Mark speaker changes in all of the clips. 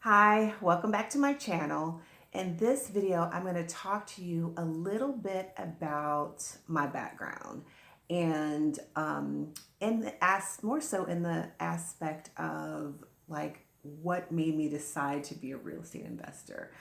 Speaker 1: Hi, welcome back to my channel. In this video, I'm going to talk to you a little bit about my background and more so in the aspect of like what made me decide to be a real estate investor.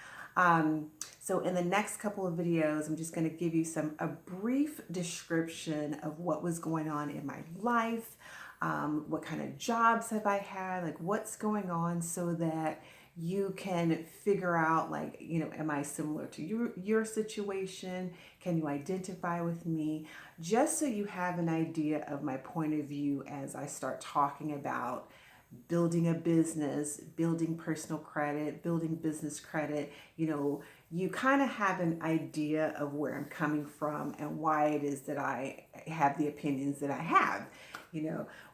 Speaker 1: So in the next couple of videos, I'm just going to give you a brief description of what was going on in my life, what kind of jobs have I had, like what's going on, so that you can figure out, like, am I similar to your situation? Can you identify with me? Just so you have an idea of my point of view as I start talking about building a business, building personal credit, building business credit. You kind of have an idea of where I'm coming from and why it is that I have the opinions that I have.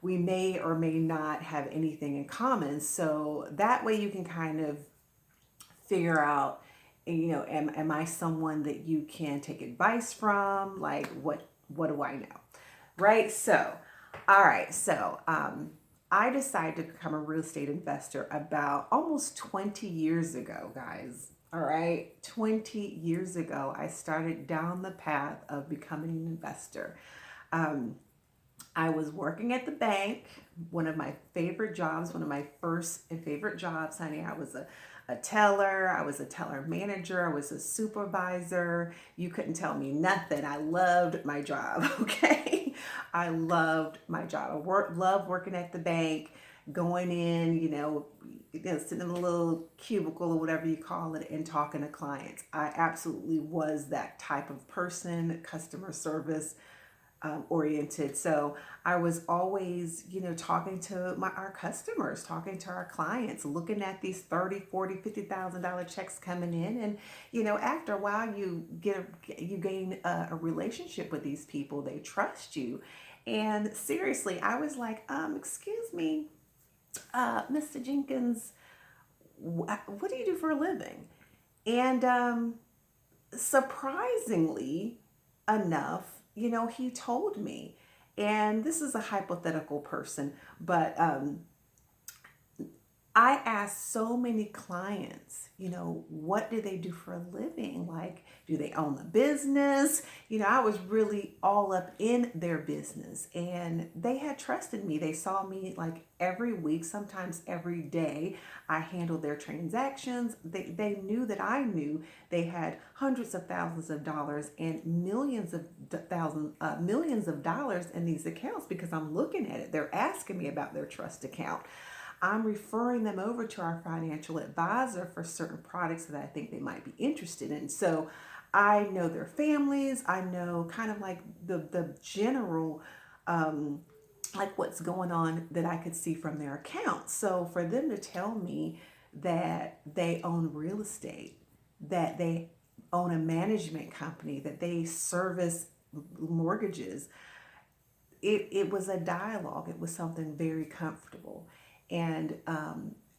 Speaker 1: We may or may not have anything in common. So that way you can kind of figure out, am I someone that you can take advice from? Like, what do I know? Right? So, all right. So, I decided to become a real estate investor about almost 20 years ago, guys. All right. 20 years ago, I started down the path of becoming an investor. I was working at the bank, one of my favorite jobs, one of my first and favorite jobs, honey. I was a teller, I was a teller manager, I was a supervisor. You couldn't tell me nothing. I loved my job, okay? I loved my job. Loved working at the bank, going in, sitting in a little cubicle or whatever you call it and talking to clients. I absolutely was that type of person, customer service oriented. So I was always, talking to our customers, talking to our clients, looking at these 30, 40, $50,000 checks coming in. And, after a while you gain a relationship with these people. They trust you. And seriously, I was like, excuse me, Mr. Jenkins, what do you do for a living? And surprisingly enough, he told me, and this is a hypothetical person, but I asked so many clients, what do they do for a living? Like, do they own a business? I was really all up in their business, and they had trusted me. They saw me like every week, sometimes every day. I handled their transactions. They knew that I knew they had hundreds of thousands of dollars and millions of dollars in these accounts because I'm looking at it. They're asking me about their trust account. I'm referring them over to our financial advisor for certain products that I think they might be interested in. So I know their families. I know kind of like the general, like what's going on that I could see from their accounts. So for them to tell me that they own real estate, that they own a management company, that they service mortgages, it was a dialogue. It was something very comfortable. And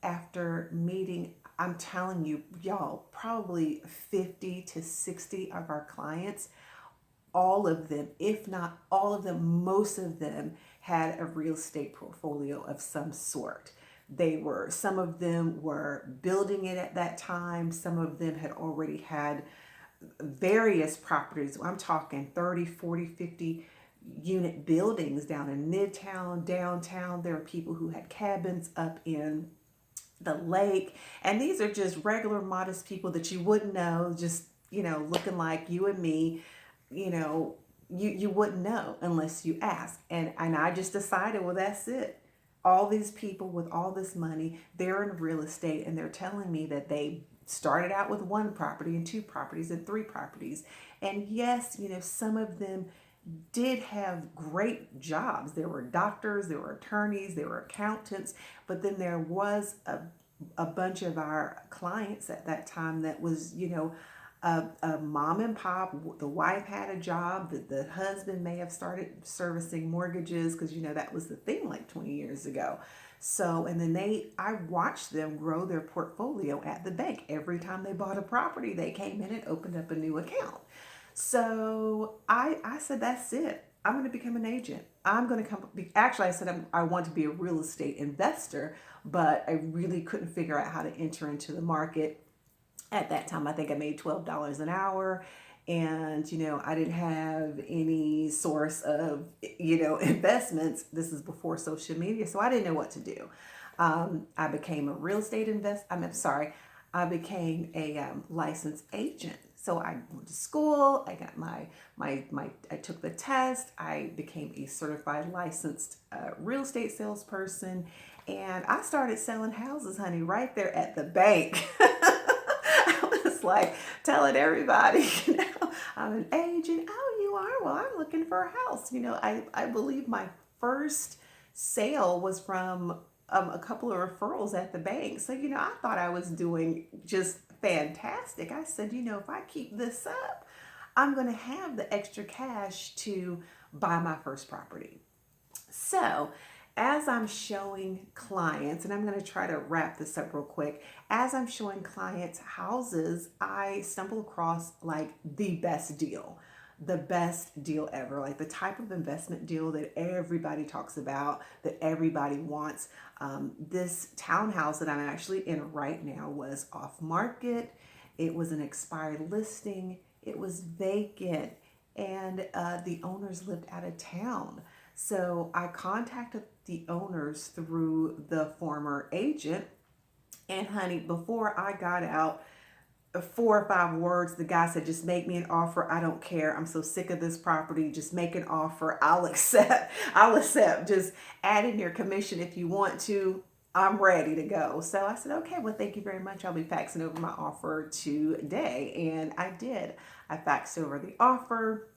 Speaker 1: after meeting, I'm telling you, y'all, probably 50 to 60 of our clients, all of them, if not all of them, most of them had a real estate portfolio of some sort. Some of them were building it at that time. Some of them had already had various properties. I'm talking 30, 40, 50 unit buildings down in Midtown, downtown. There are people who had cabins up in the lake. And these are just regular, modest people that you wouldn't know, just, looking like you and me, you wouldn't know unless you ask. And I just decided, well, that's it. All these people with all this money, they're in real estate, and they're telling me that they started out with one property and two properties and three properties. And yes, some of them did have great jobs. There were doctors, there were attorneys, there were accountants, but then there was a bunch of our clients at that time that was, a mom and pop. The wife had a job, the husband may have started servicing mortgages because, that was the thing like 20 years ago. So, and then I watched them grow their portfolio at the bank. Every time they bought a property, they came in and opened up a new account. So I said, that's it. I'm going to become an agent. I'm going to actually, I said I want to be a real estate investor, but I really couldn't figure out how to enter into the market. At that time, I think I made $12 an hour. And, I didn't have any source of, investments. This is before social media. So I didn't know what to do. I became a real estate sorry, I became a licensed agent. So I went to school. I got I took the test. I became a certified licensed real estate salesperson, and I started selling houses, honey, right there at the bank. I was like telling everybody, I'm an agent. Oh, you are? Well, I'm looking for a house. I believe my first sale was from a couple of referrals at the bank. So, I thought I was doing just fantastic. I said, if I keep this up, I'm going to have the extra cash to buy my first property. So, as I'm showing clients, and I'm going to try to wrap this up real quick, as I'm showing clients houses, I stumble across like the best deal ever, like the type of investment deal that everybody talks about, that everybody wants. This townhouse that I'm actually in right now was off market. It was an expired listing. It was vacant, and the owners lived out of town. So I contacted the owners through the former agent. And honey, before I got out 4 or 5 words, the guy said, just make me an offer. I don't care. I'm so sick of this property. Just make an offer. I'll accept. I'll accept. Just add in your commission if you want to. I'm ready to go. So I said, okay, well, thank you very much. I'll be faxing over my offer today. And I did. I faxed over the offer.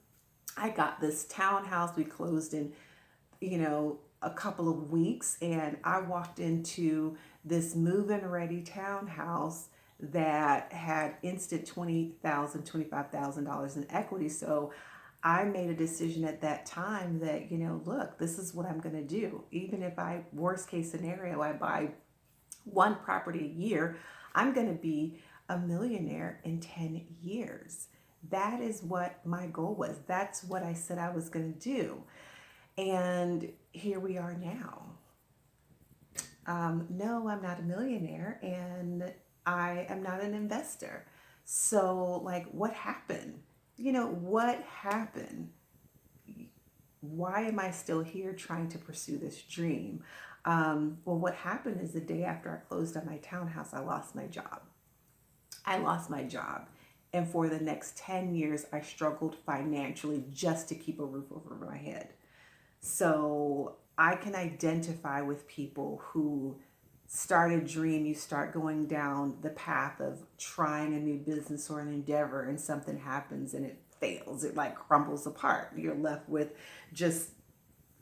Speaker 1: I got this townhouse. We closed in a couple of weeks, and I walked into this move-in ready townhouse that had instant $20,000, $25,000 in equity. So I made a decision at that time that, look, this is what I'm going to do. Even if worst case scenario, I buy one property a year, I'm going to be a millionaire in 10 years. That is what my goal was. That's what I said I was going to do. And here we are now. No, I'm not a millionaire, and I am not an investor. So, like, what happened? What happened? Why am I still here trying to pursue this dream? Well, what happened is the day after I closed on my townhouse, I lost my job. And for the next 10 years, I struggled financially just to keep a roof over my head. So I can identify with people who start a dream. You start going down the path of trying a new business or an endeavor, and something happens and it fails. It like crumbles apart. You're left with just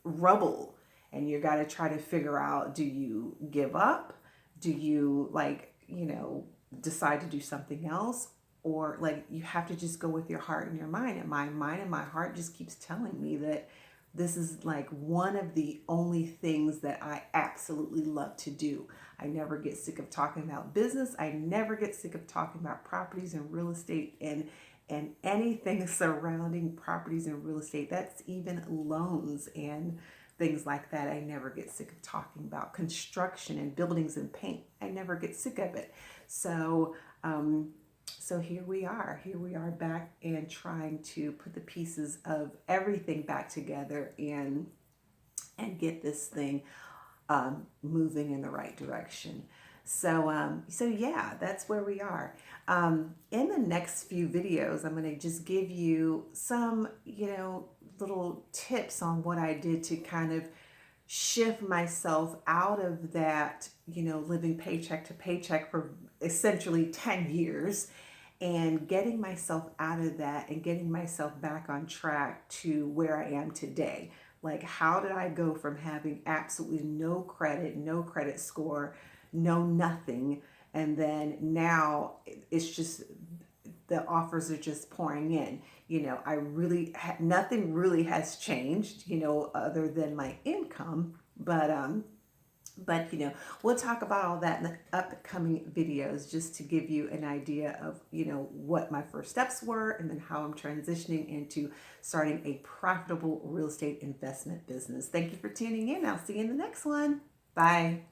Speaker 1: rubble, and you got to try to figure out, do you give up? Do you decide to do something else? Or like you have to just go with your heart and your mind. And my mind and my heart just keeps telling me that this is like one of the only things that I absolutely love to do. I never get sick of talking about business. I never get sick of talking about properties and real estate and anything surrounding properties and real estate. That's even loans and things like that. I never get sick of talking about construction and buildings and paint. I never get sick of it. So here we are. Here we are back and trying to put the pieces of everything back together and get this thing moving in the right direction. So yeah, that's where we are. In the next few videos, I'm going to just give you some, little tips on what I did to kind of shift myself out of that, living paycheck to paycheck for essentially 10 years, and getting myself out of that and getting myself back on track to where I am today. Like, how did I go from having absolutely no credit score, no nothing, and then now it's just the offers are just pouring in. I really nothing really has changed, other than my income, but But we'll talk about all that in the upcoming videos, just to give you an idea of what my first steps were, and then how I'm transitioning into starting a profitable real estate investment business. Thank you for tuning in. I'll see you in the next one. Bye.